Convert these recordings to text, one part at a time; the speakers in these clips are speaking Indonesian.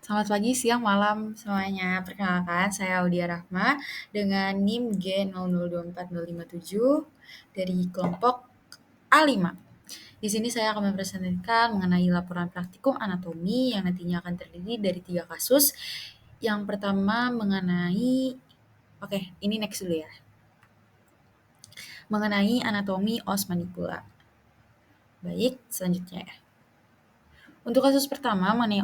Selamat pagi, siang, malam semuanya. Perkenalkan, saya Audia Rahma dengan NIM G002407 dari kelompok A5. Di sini saya akan mempresentasikan mengenai laporan praktikum anatomi yang nantinya akan terdiri dari 3 kasus. Yang pertama mengenai, oke, ini next dulu ya. Mengenai anatomi os manipula. Baik, selanjutnya ya. Untuk kasus pertama mengenai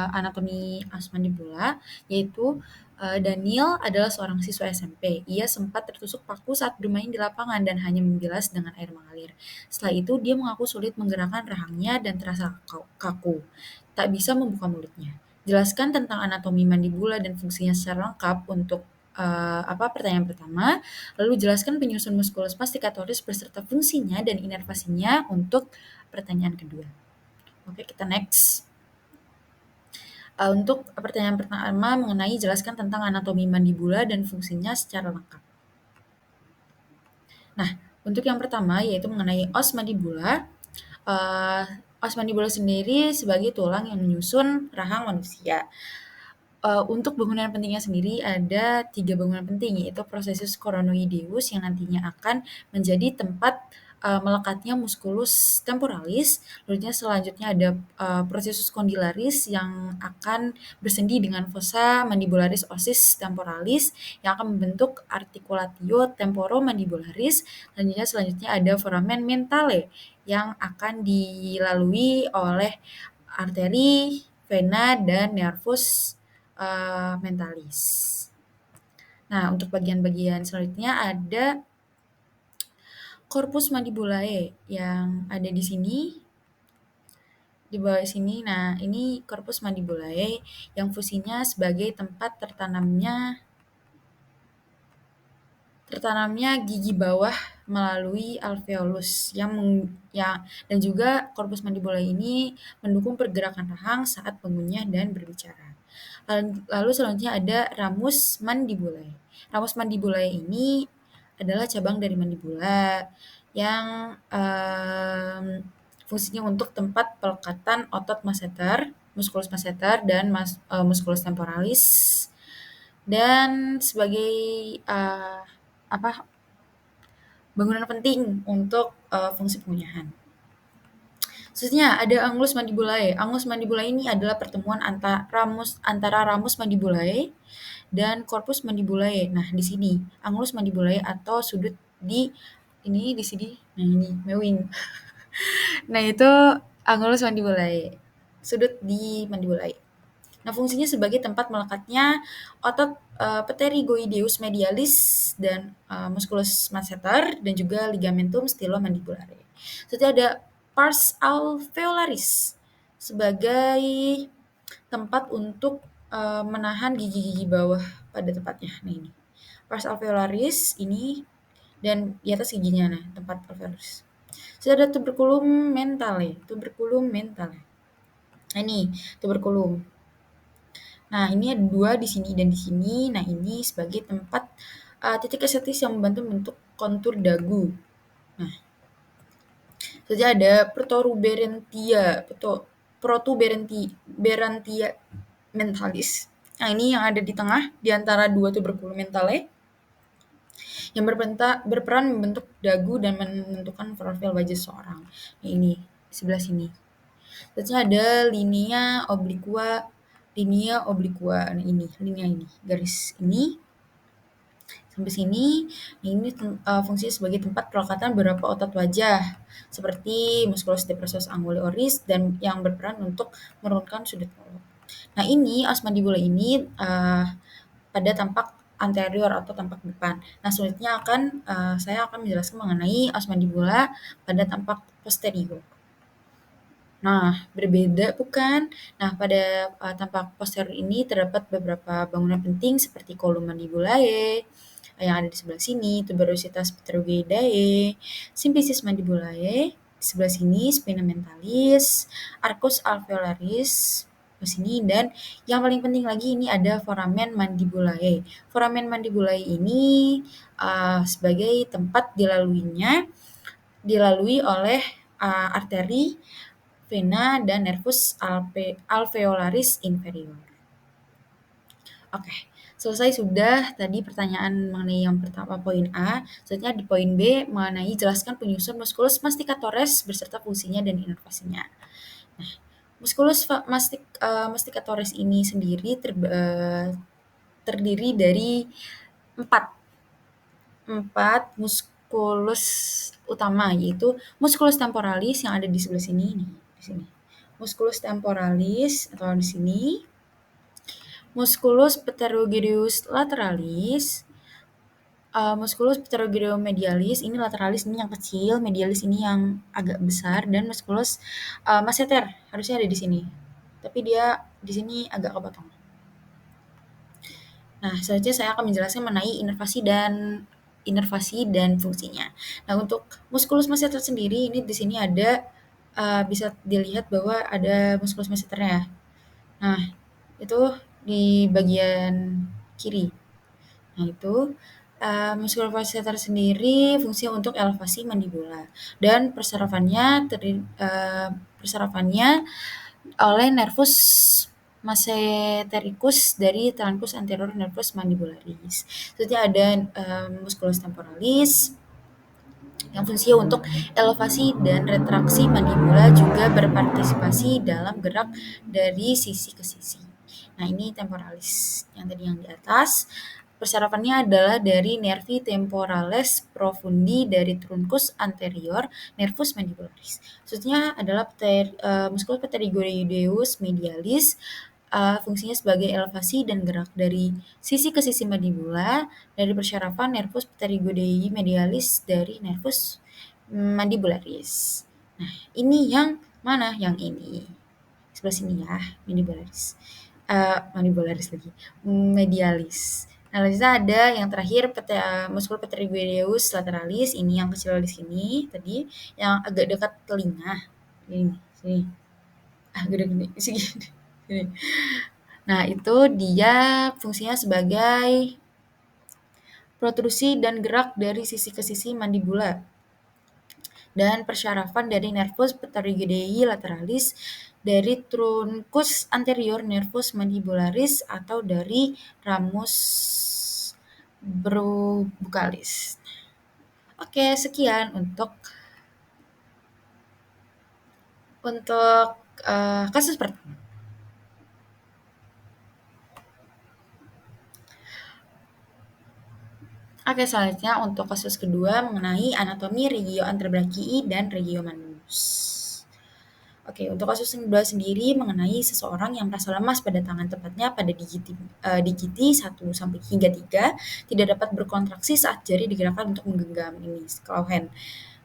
anatomi os mandibula, yaitu Daniel adalah seorang siswa SMP. Ia sempat tertusuk paku saat bermain di lapangan dan hanya membilas dengan air mengalir. Setelah itu, dia mengaku sulit menggerakkan rahangnya dan terasa kaku, tak bisa membuka mulutnya. Jelaskan tentang anatomi mandibula dan fungsinya secara lengkap untuk pertanyaan pertama, lalu jelaskan penyusun muskulus masticatoris beserta fungsinya dan inervasinya untuk pertanyaan kedua. Oke, kita next. Untuk pertanyaan pertama mengenai jelaskan tentang anatomi mandibula dan fungsinya secara lengkap. Nah, untuk yang pertama yaitu mengenai os mandibula. Os mandibula sendiri sebagai tulang yang menyusun rahang manusia. Untuk bangunan pentingnya sendiri ada 3 bangunan penting, yaitu processus coronoideus yang nantinya akan menjadi tempat melekatnya musculus temporalis. Selanjutnya ada processus condylaris yang akan bersendi dengan fossa mandibularis ossis temporalis yang akan membentuk articulatio temporomandibularis. Selanjutnya ada foramen mentale yang akan dilalui oleh arteri, vena, dan nervus mentalis. Nah, untuk bagian-bagian selanjutnya ada corpus mandibulae yang ada di sini, di bawah sini. Nah, ini corpus mandibulae yang fungsinya sebagai tempat tertanamnya gigi bawah melalui alveolus dan juga corpus mandibulae ini mendukung pergerakan rahang saat mengunyah dan berbicara. Lalu selanjutnya ada ramus mandibulae. Ramus mandibulae ini adalah cabang dari mandibula yang fungsinya untuk tempat pelekatan otot masseter, musculus masseter dan musculus temporalis, dan sebagai bangunan penting untuk fungsi pengunyahan. Selanjutnya ada anglus mandibulae. Anglus mandibulae ini adalah pertemuan antara ramus mandibulae dan corpus mandibulae. Nah, di sini anglus mandibulae atau sudut di sini. Nah, ini mewing. Nah, itu anglus mandibulae. Sudut di mandibulae. Nah, fungsinya sebagai tempat melekatnya otot pterygoideus medialis dan musculus masseter dan juga ligamentum stylomandibulare. Selanjutnya ada pars alveolaris sebagai tempat untuk menahan gigi-gigi bawah pada tempatnya. Nah, ini pars alveolaris ini dan di atas giginya, nah tempat alveolaris. Sudah ada tuberculum mentale. Nah, ini tuberculum. Nah, ini ada 2 di sini dan di sini. Nah, ini sebagai tempat titik estetis yang membantu bentuk kontur dagu. Nah, saja ada protuberantia mentalis. Nah, ini yang ada di tengah di antara 2 tuberculum mentale yang berperan membentuk dagu dan menentukan profil wajah seseorang. Nah, ini sebelah sini. Selanjutnya ada linea obliqua. Nah, ini linea ini, garis ini sampai sini. Ini fungsinya sebagai tempat pelekatan beberapa otot wajah seperti musculus depressor anguli oris dan yang berperan untuk menurunkan sudut mulut. Nah, ini os mandibula ini pada tampak anterior atau tampak depan. Nah, selanjutnya saya akan menjelaskan mengenai os mandibula pada tampak posterior. Nah, berbeda bukan? Nah, pada tampak posterior ini terdapat beberapa bangunan penting seperti column mandibulae yang ada di sebelah sini, tuberositas pterygoideae, symphysis mandibulae, di sebelah sini spina mentalis, arcus alveolaris, di sini, dan yang paling penting lagi ini ada foramen mandibulae. Foramen mandibulae ini sebagai tempat dilalui oleh arteri vena, dan nervus alveolaris inferior. Oke, selesai sudah tadi pertanyaan mengenai yang pertama poin A. Selanjutnya di poin B mengenai jelaskan penyusun musculus masticatoris beserta fungsinya dan inervasinya. Nah, musculus masticatoris ini sendiri terdiri dari empat musculus utama, yaitu musculus temporalis yang ada di sebelah sini nih, di sini. Musculus temporalis atau di sini, musculus pterygoideus lateralis, musculus pterygoideomedialis ini lateralis ini yang kecil, medialis ini yang agak besar, dan musculus masseter harusnya ada di sini. Tapi dia di sini agak kepotong. Nah, selanjutnya saya akan menjelaskan mengenai inervasi dan fungsinya. Nah, untuk musculus masseter sendiri ini di sini ada bisa dilihat bahwa ada musculus masseternya ya. Nah, itu di bagian kiri. Nah, itu musculus masseter sendiri fungsinya untuk elevasi mandibula dan persarafannya oleh nervus massetericus dari trunkus anterior nervus mandibularis. Selanjutnya ada musculus temporalis yang fungsinya untuk elevasi dan retraksi mandibula, juga berpartisipasi dalam gerak dari sisi ke sisi. Nah, ini temporalis yang tadi yang di atas. Persarafannya adalah dari nervi temporales profundi dari trunkus anterior nervus mandibularis. Selanjutnya adalah musculus pterygoideus medialis, fungsinya sebagai elevasi dan gerak dari sisi ke sisi mandibula dari persyarafan nervus pterygoidei medialis dari nervus mandibularis. Nah, ini yang mana? Yang ini. Sebelah sini ya, mandibularis lagi. Medialis. Nah, selanjutnya ada yang terakhir musculus pterygoideus lateralis, ini yang kecil di sini tadi, yang agak dekat telinga. Ini, sini. Gede gini, sini. Sini. Nah, itu dia fungsinya sebagai protrusi dan gerak dari sisi ke sisi mandibula dan persyarafan dari nervus pterygoidei lateralis dari trunkus anterior nervus mandibularis atau dari ramus buccalis. Oke, sekian untuk kasus pertama. Oke, selanjutnya untuk kasus kedua mengenai anatomi regio anterbrakii dan regio manus. Oke, untuk kasus kedua sendiri mengenai seseorang yang merasa lemas pada tangan, tepatnya pada digiti 1 sampai hingga 3, tidak dapat berkontraksi saat jari digerakkan untuk menggenggam ini, Clausen.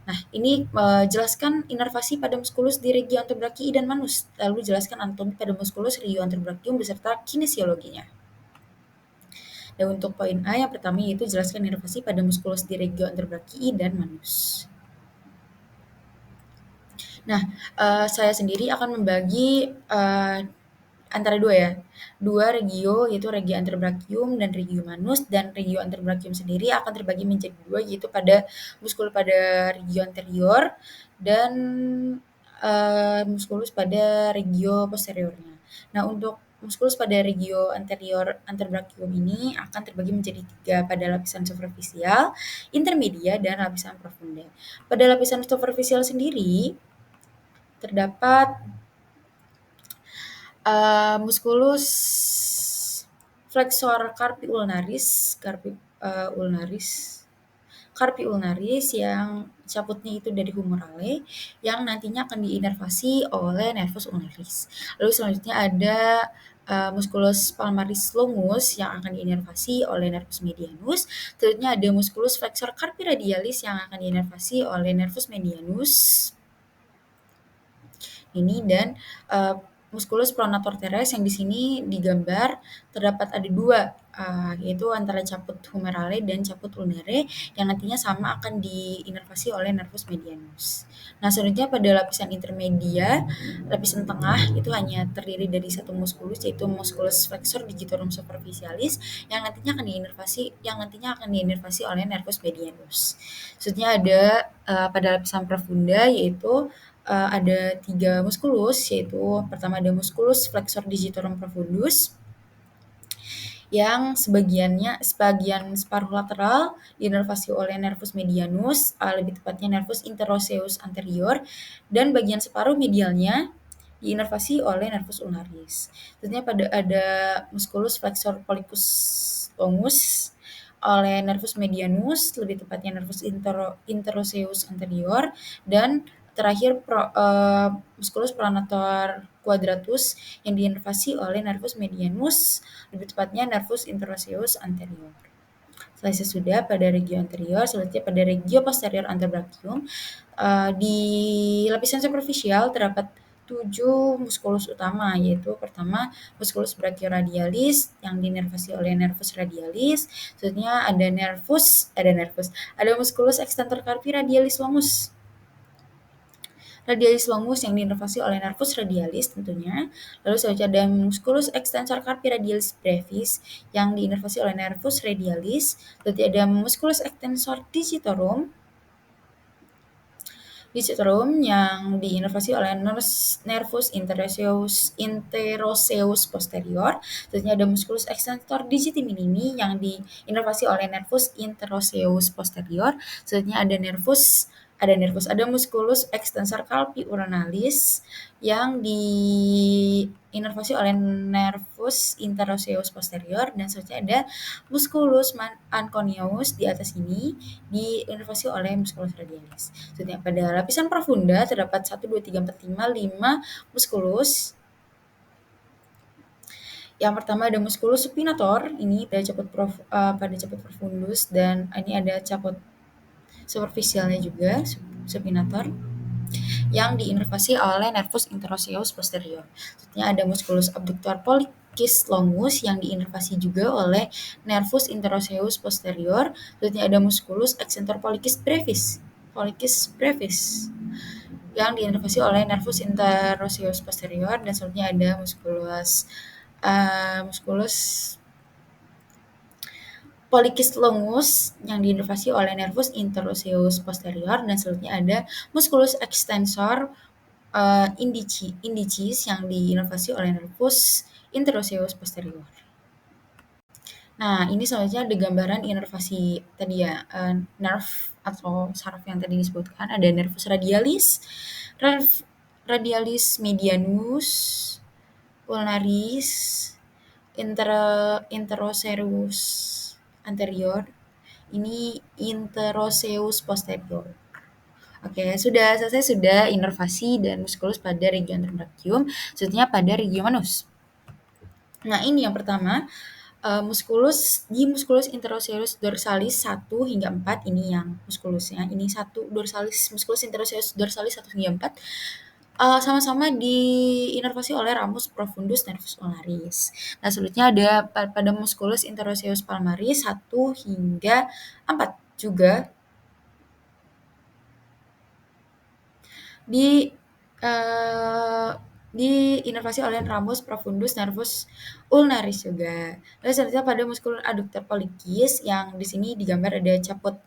Nah, ini jelaskan inervasi pada muskulus di regio anterbrakii dan manus, lalu jelaskan anatomi pada muskulus regio anterbrachium beserta kinesiologinya. Dan untuk poin A yang pertama yaitu jelaskan inervasi pada muskulus di regio anterbrakii dan manus. Nah, saya sendiri akan membagi antara dua ya, dua regio, yaitu regio anterbrachium dan regio manus, dan regio anterbrachium sendiri akan terbagi menjadi dua, yaitu pada muskul pada regio anterior dan muskulus pada regio posteriornya. Nah, untuk muskulus pada regio anterior anterbrachium ini akan terbagi menjadi 3 pada lapisan superficial, intermedia, dan lapisan profunda. Pada lapisan superficial sendiri terdapat musculus flexor carpi ulnaris yang caputnya itu dari humorale yang nantinya akan diinervasi oleh nervus ulnaris. Lalu selanjutnya ada musculus palmaris longus yang akan diinervasi oleh nervus medianus. Selanjutnya ada musculus flexor carpi radialis yang akan diinervasi oleh nervus medianus. Ini dan musculus pronator teres yang di sini digambar terdapat ada dua, yaitu antara caput humerale dan caput ulnare yang nantinya sama akan diinervasi oleh nervus medianus. Nah, selanjutnya pada lapisan intermedia, lapisan tengah itu hanya terdiri dari satu musculus, yaitu musculus flexor digitorum superficialis yang nantinya akan diinervasi oleh nervus medianus. Selanjutnya ada pada lapisan profunda yaitu ada 3 musculus, yaitu pertama ada musculus flexor digitorum profundus yang sebagian separuh lateral diinervasi oleh nervus medianus, lebih tepatnya nervus interoseus anterior, dan bagian separuh medialnya diinervasi oleh nervus ulnaris. Selanjutnya ada musculus flexor pollicus longus oleh nervus medianus, lebih tepatnya nervus interoseus anterior, dan terakhir musculus pronator quadratus yang diinervasi oleh nervus medianus, lebih tepatnya nervus interoseus anterior. Selesai sudah pada regio anterior, selanjutnya pada regio posterior antebrachium. Di lapisan superficial terdapat 7 musculus utama, yaitu pertama musculus brachioradialis yang diinervasi oleh nervus radialis. Selanjutnya ada musculus extensor carpi radialis longus yang diinervasi oleh nervus radialis tentunya. Lalu selanjutnya ada musculus extensor carpi radialis brevis yang diinervasi oleh nervus radialis. Selanjutnya ada musculus extensor digitorum yang diinervasi oleh nervus interoseus posterior. Selanjutnya ada musculus extensor digiti minimi yang diinervasi oleh nervus interoseus posterior. Selanjutnya ada musculus extensor carpi urinalis yang diinervasi oleh nervus interoseus posterior, dan selanjutnya ada musculus anconeus di atas ini diinervasi oleh musculus radialis. Selanjutnya pada lapisan profunda terdapat 1, 2, 3, 4, 5 musculus. Yang pertama ada musculus supinator, ini pada caput profundus, dan ini ada caput superficialnya juga, supinator, yang diinervasi oleh nervus interoseus posterior. Selanjutnya ada musculus abductor pollicis longus yang diinervasi juga oleh nervus interoseus posterior. Selanjutnya ada musculus extensor pollicis brevis yang diinervasi oleh nervus interoseus posterior, dan selanjutnya ada musculus pollicis longus yang diinervasi oleh nervus interoseus posterior, dan selanjutnya ada musculus extensor indicis yang diinervasi oleh nervus interoseus posterior. Nah, ini selanjutnya ada gambaran inervasi tadi ya, nerve atau saraf yang tadi disebutkan. Ada nervus radialis medianus, ulnaris, interoseus anterior, ini interoseus posterior. Oke, sudah inervasi dan musculus pada regio antebrachium, selanjutnya pada regio manus. Nah, ini yang pertama, musculus interoseus dorsalis 1 hingga 4, ini yang muskulusnya. Ini musculus interoseus dorsalis 1 hingga 4. Sama-sama diinervasi oleh ramus profundus nervus ulnaris. Nah, selanjutnya ada pada musculus interoseus palmaris 1 hingga 4 juga diinervasi oleh ramus profundus nervus ulnaris juga. Lalu selanjutnya pada musculus adductor pollicis yang di sini digambar ada caput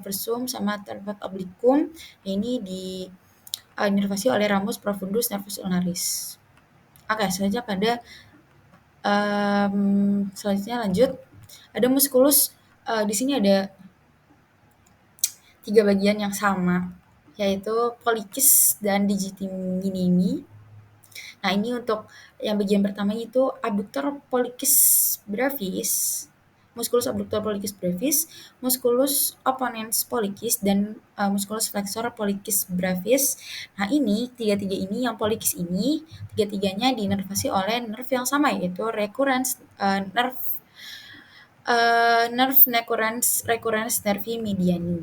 versum sama caput obliquum. Ini diinervasi oleh ramus profundus nervus ulnaris. Oke, selanjutnya selanjutnya lanjut. Ada musculus di sini ada 3 bagian yang sama, yaitu pollicis dan digiti minimi. Nah, ini untuk yang bagian pertama itu abductor pollicis brevis, musculus abductor pollicis brevis, musculus opponens pollicis, dan musculus flexor pollicis brevis. Nah, ini tiga-tiga ini yang pollicis ini tiga-tiganya diinervasi oleh nerve yang sama, yaitu recurrens nervi mediani.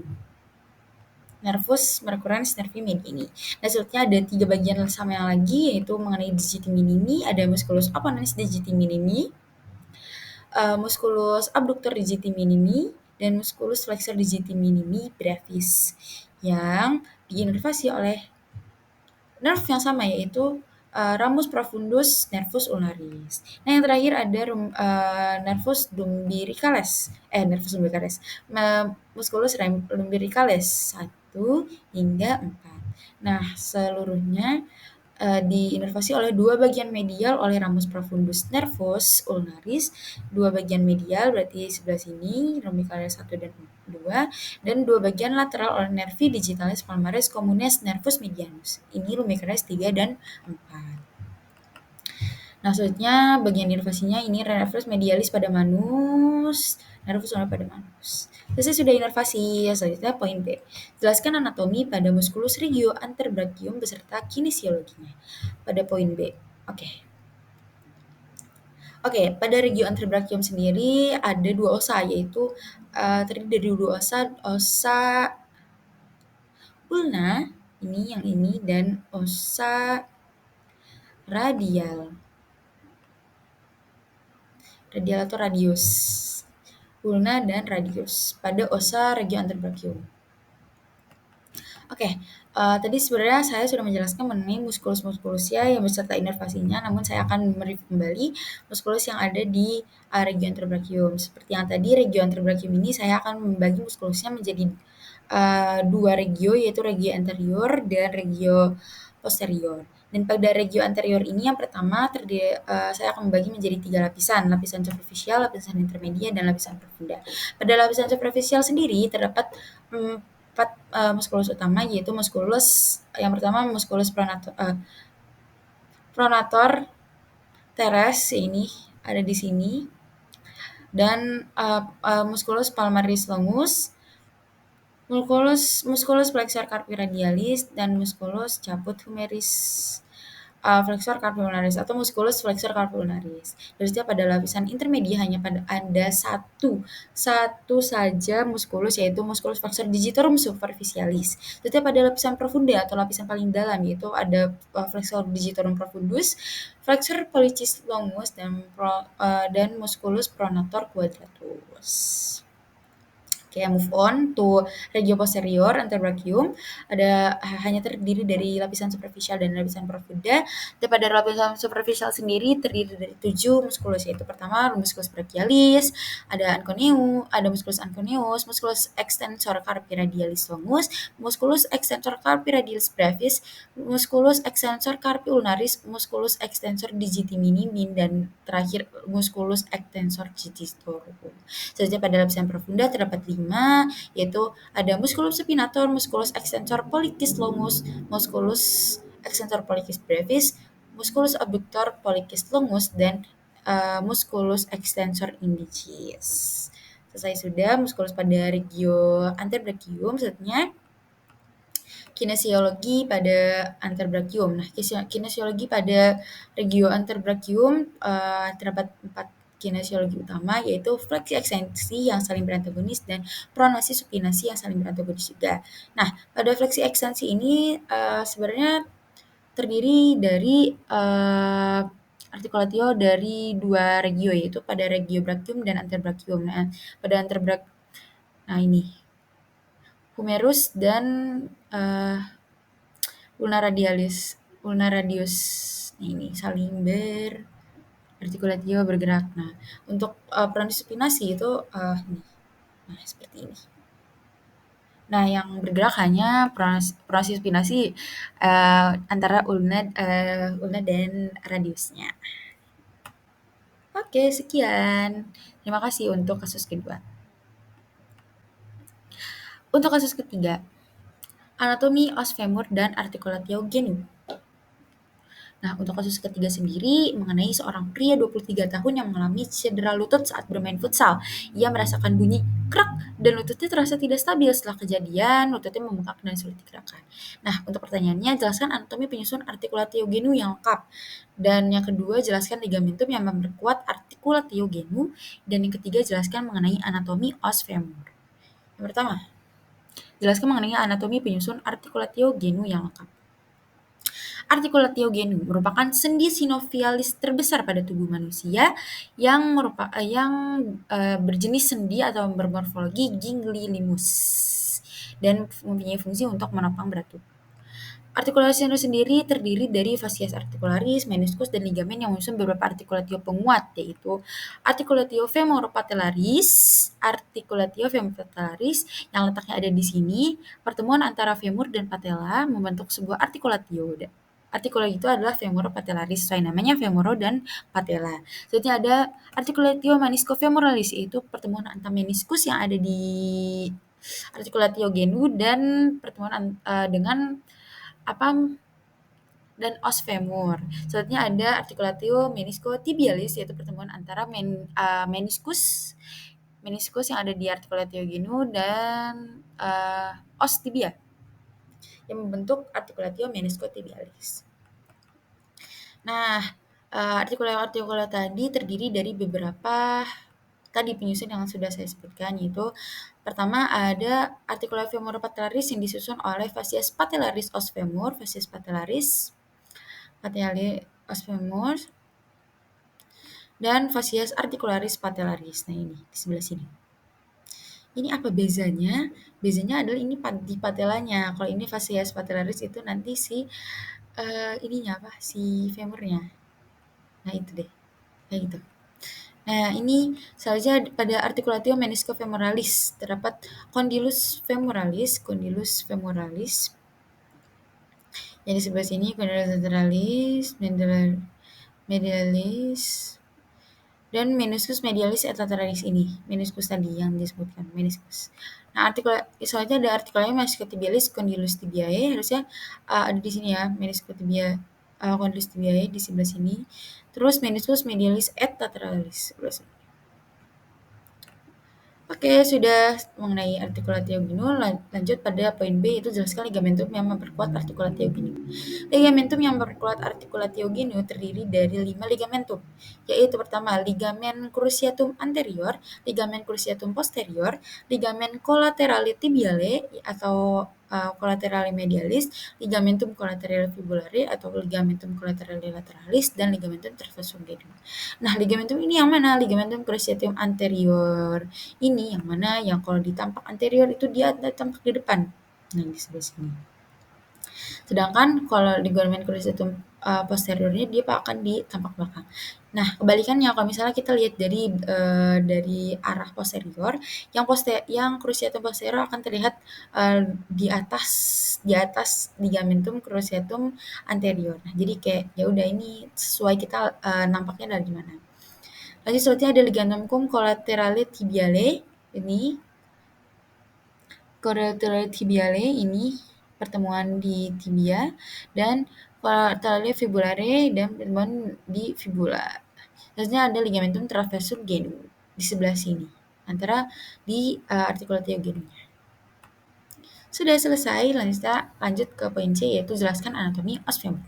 Nervus recurrens nervi mediani. Nah, selanjutnya ada 3 bagian sama yang lagi, yaitu mengenai digiti minimi, ada musculus opponens digiti minimi, musculus abductor digiti minimi, dan musculus flexor digiti minimi brevis, yang diinervasi oleh nerve yang sama, yaitu ramus profundus nervus ulnaris. Nah, yang terakhir ada nervus lumbilicalis, musculus lumbilicalis 1 hingga 4. Nah, seluruhnya diinervasi oleh dua bagian medial oleh ramus profundus nervus ulnaris, dua bagian medial berarti sebelah sini lumbricalis 1 dan 2, dan dua bagian lateral oleh nervi digitalis palmaris communis nervus medianus. Ini lumbricalis 3 dan 4. Nah, selanjutnya bagian inervasinya ini nervus medialis pada manus, nervus ulnar pada manus. Selesai sudah inervasi. Selanjutnya poin B. Jelaskan anatomi pada musculus regio anterbrachium beserta kinesiologinya. Pada poin B. Oke, pada regio anterbrachium sendiri ada dua osa, yaitu terdiri dari dua osa ulna, ini dan osa radial. Radial atau radius. Ulna dan radius pada osa regio anterbrachium. Oke, tadi sebenarnya saya sudah menjelaskan mengenai muskulus-muskulusnya yang beserta inervasinya, namun saya akan mereview kembali muskulus yang ada di regio anterbrachium. Seperti yang tadi, regio anterbrachium ini saya akan membagi muskulusnya menjadi dua regio, yaitu regio anterior dan regio posterior. Dan pada regio anterior ini yang pertama saya akan membagi menjadi 3 lapisan, lapisan superficial, lapisan intermedia, dan lapisan profunda. Pada lapisan superficial sendiri terdapat 4 muskulus utama, yaitu muskulus yang pertama muskulus pronator teres, ini ada di sini, dan muskulus palmaris longus, muskulus flexor carpi radialis, dan muskulus caput humeris flexor carpi ulnaris atau muskulus flexor carpi ulnaris. Dari setiap pada lapisan intermedia hanya ada satu saja muskulus, yaitu muskulus flexor digitorum superficialis. Setiap pada lapisan profunda atau lapisan paling dalam, yaitu ada flexor digitorum profundus, flexor pollicis longus, dan muskulus pronator quadratus. Oke, move on to regio posterior anterbrachium. Hanya terdiri dari lapisan superficial dan lapisan profunda. Dan pada lapisan superficial sendiri terdiri dari 7 muskulus, yaitu pertama musculus brachialis, ada musculus anconeus, musculus extensor carpi radialis longus, musculus extensor carpi radialis brevis, musculus extensor carpi ulnaris, musculus extensor digiti minimi, dan terakhir musculus extensor digitorum. Selanjutnya pada lapisan profunda terdapat 5, yaitu ada musculus supinator, musculus extensor pollicis longus, musculus extensor pollicis brevis, musculus abductor pollicis longus, dan musculus extensor indicis. Selesai sudah muskulus pada regio anterbrachium. Selanjutnya kinesiologi pada anterbrachium. Nah, kinesiologi pada regio anterbrachium terdapat 4 kinesiologi utama, yaitu fleksi ekstensi yang saling berantagonis dan pronasi supinasi yang saling berantagonis juga. Nah, pada fleksi ekstensi ini sebenarnya terdiri dari artikulatio dari 2 regio, yaitu pada regio brachium dan anterbrachium. Nah, pada ini humerus dan ulna radius. Ini saling artikulatio bergerak. Nah, untuk pronasi supinasi itu ini. Nah, seperti ini. Nah, yang bergerak hanya pronasi supinasi antara ulna dan radiusnya. Oke, sekian. Terima kasih untuk kasus kedua. Untuk kasus ketiga, anatomi os femur dan artikulatio genu. Nah, untuk kasus ketiga sendiri mengenai seorang pria 23 tahun yang mengalami cedera lutut saat bermain futsal. Ia merasakan bunyi krak dan lututnya terasa tidak stabil. Setelah kejadian, lututnya membengkak dan sulit digerakkan. Nah, untuk pertanyaannya, jelaskan anatomi penyusun artikulatio genu yang lengkap. Dan yang kedua, jelaskan ligamentum yang memperkuat artikulatio genu. Dan yang ketiga, jelaskan mengenai anatomi os femur. Yang pertama, jelaskan mengenai anatomi penyusun artikulatio genu yang lengkap. Artikulatio genu merupakan sendi sinovialis terbesar pada tubuh manusia yang berjenis sendi atau bermorfologi ganglionimus dan mempunyai fungsi untuk menopang berat tubuh. Artikulasi itu sendiri terdiri dari fascias articularis, meniscus, dan ligamen yang menyusun beberapa artikulatio penguat, yaitu articulatio femoropatellaris, yang letaknya ada di sini. Pertemuan antara femur dan patella membentuk sebuah articulatio. Artikulatio itu adalah femoropatellaris, sesuai namanya femoro dan patella. Selanjutnya ada articulatio meniscofemoralis, yaitu pertemuan antara meniskus yang ada di articulatio genu dan pertemuan dengan apa dan os femur. Selanjutnya ada articulatio meniscotibialis, yaitu pertemuan antara meniskus yang ada di articulatio genu dan os tibia yang membentuk articulatio meniscotibialis. Nah, artikula-artikula tadi terdiri dari beberapa tadi penyusun yang sudah saya sebutkan, yaitu pertama ada artikula femoropatellaris yang disusun oleh fascias patellaris os femur, fascias patellaris os femur, dan fascias articularis patellaris. Nah ini di sebelah sini. Ini apa bezanya? Bezanya adalah ini di patellanya. Kalau ini fascias patellaris itu nanti si ininya apa? Si femurnya. Nah itu deh. Kayak gitu. Nah, ini selanjutnya pada articulatio meniscofemoralis terdapat condylus femoralis. Yang di sebelah sini condylus lateralis, medialis, dan meniscus medialis et lateralis ini. Meniscus tadi yang disebutkan, meniscus. Nah, soalnya ada artikulnya meniscotibialis condylus tibiae, harusnya ada di sini ya, condylus tibiae di sebelah sini. Terus meniscus medialis et lateralis sebelah sini. Oke, sudah mengenai articulatio genu, lanjut pada poin B, yaitu jelaskan ligamentum yang memperkuat articulatio genu. Ligamentum yang memperkuat articulatio genu terdiri dari 5 ligamentum, yaitu pertama ligamen cruciatum anterior, ligamen cruciatum posterior, ligamen collaterale tibiale atau collaterale medialis, ligamentum collaterale fibulare atau ligamentum collaterale lateralis, dan ligamentum transversum genu. Nah, ligamentum ini yang mana? Ligamentum cruciatum anterior ini yang mana yang kalau ditampak anterior itu dia tampak di depan. Nah, di sebelah sini. Sedangkan kalau ligamen cruciatum posteriornya dia akan di tampak belakang. Nah, kebalikannya kalau misalnya kita lihat dari arah posterior, yang cruciatum posterior akan terlihat di atas ligamentum cruciatum anterior. Nah, jadi kayak ya udah ini sesuai kita nampaknya dari mana. Lanjut selanjutnya ada ligamentum collaterale tibiale ini. Collaterale tibiale ini pertemuan di tibia, dan collaterale fibulare dan pertemuan di fibula. Selanjutnya ada ligamentum transversum genu di sebelah sini antara di articulatio genunya. Sudah selesai, lanjut ke poin C, yaitu jelaskan anatomi os femur.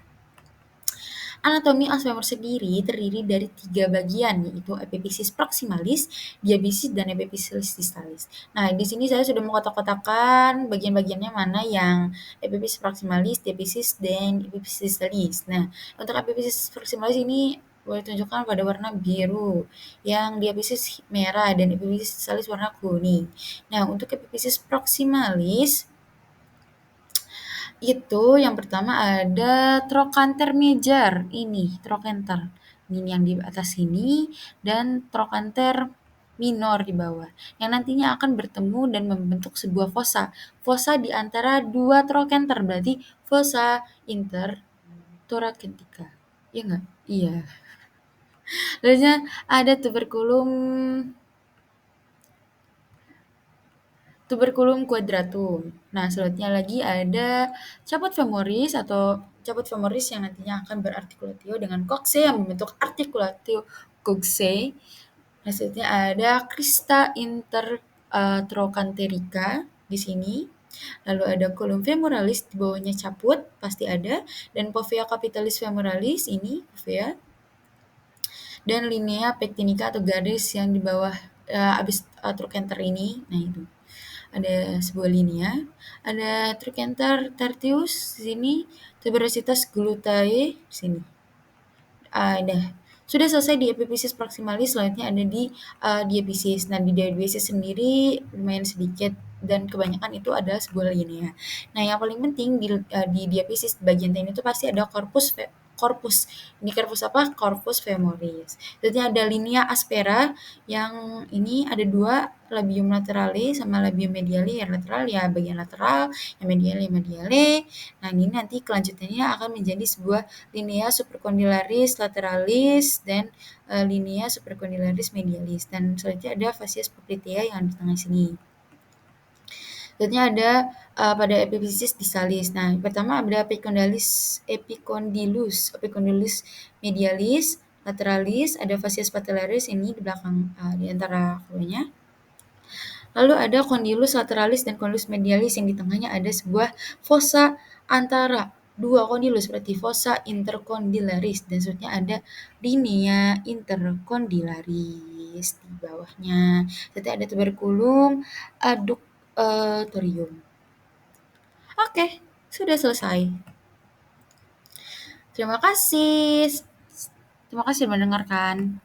Anatomi os femur sendiri terdiri dari 3 bagian, yaitu epiphysis proximalis, diaphysis, dan epiphysis distalis. Nah, di sini saya sudah mengkotak-kotakan bagian-bagiannya mana yang epiphysis proximalis, diaphysis, dan epiphysis distalis. Nah, untuk epiphysis proximalis ini boleh tunjukkan pada warna biru, yang diaphysis merah, dan epiphysis distalis warna kuning. Nah, untuk epiphysis proximalis itu yang pertama ada trochanter major, ini trochanter ini yang di atas sini, dan trochanter minor di bawah, yang nantinya akan bertemu dan membentuk sebuah fossa di antara dua trochanter, berarti fossa interthoracentica. Iya nggak? Iya. Lalu ada tuberculum quadratum. Nah, selanjutnya lagi ada caput femoris yang nantinya akan berartikulatio dengan coxae yang membentuk artikulatio coxae. Nah, selanjutnya ada crista intertrochanterica di sini. Lalu ada column femoralis, di bawahnya caput pasti ada, dan povea capitalis femoralis ini povea, dan linea pectinica atau garis yang di bawah abis trochanter ini. Nah, itu ada sebuah linea, ada trochanter tertius di sini, tuberositas glutae di sini. Sudah selesai di epiphysis proximalis, selanjutnya ada di diaphysis. Nah, di diaphysis sendiri lumayan sedikit dan kebanyakan itu adalah sebuah linea. Nah, yang paling penting di diafisis bagian tendon itu pasti ada corpus. Ini corpus apa? Corpus femoris. Jadi ada linea aspera yang ini ada dua, labium lateralis sama labium mediale. Yang lateral ya bagian lateral, yang mediale mediale. Nah, ini nanti kelanjutannya akan menjadi sebuah linea supracondylaris lateralis dan linea supracondylaris medialis. Dan selanjutnya ada fascias poplitea yang di tengah sini. Selanjutnya ada pada epifisis distalis. Nah, pertama ada epicondylus medialis, lateralis, ada fascias patellaris ini di belakang di antara keduanya. Lalu ada condylus lateralis dan condylus medialis yang di tengahnya ada sebuah fossa antara dua condylus, berarti fossa intercondylaris, dan selanjutnya ada linea intercondylaris di bawahnya. Selanjutnya ada tuberculum adductorium. Oke, sudah selesai. Terima kasih. Terima kasih mendengarkan.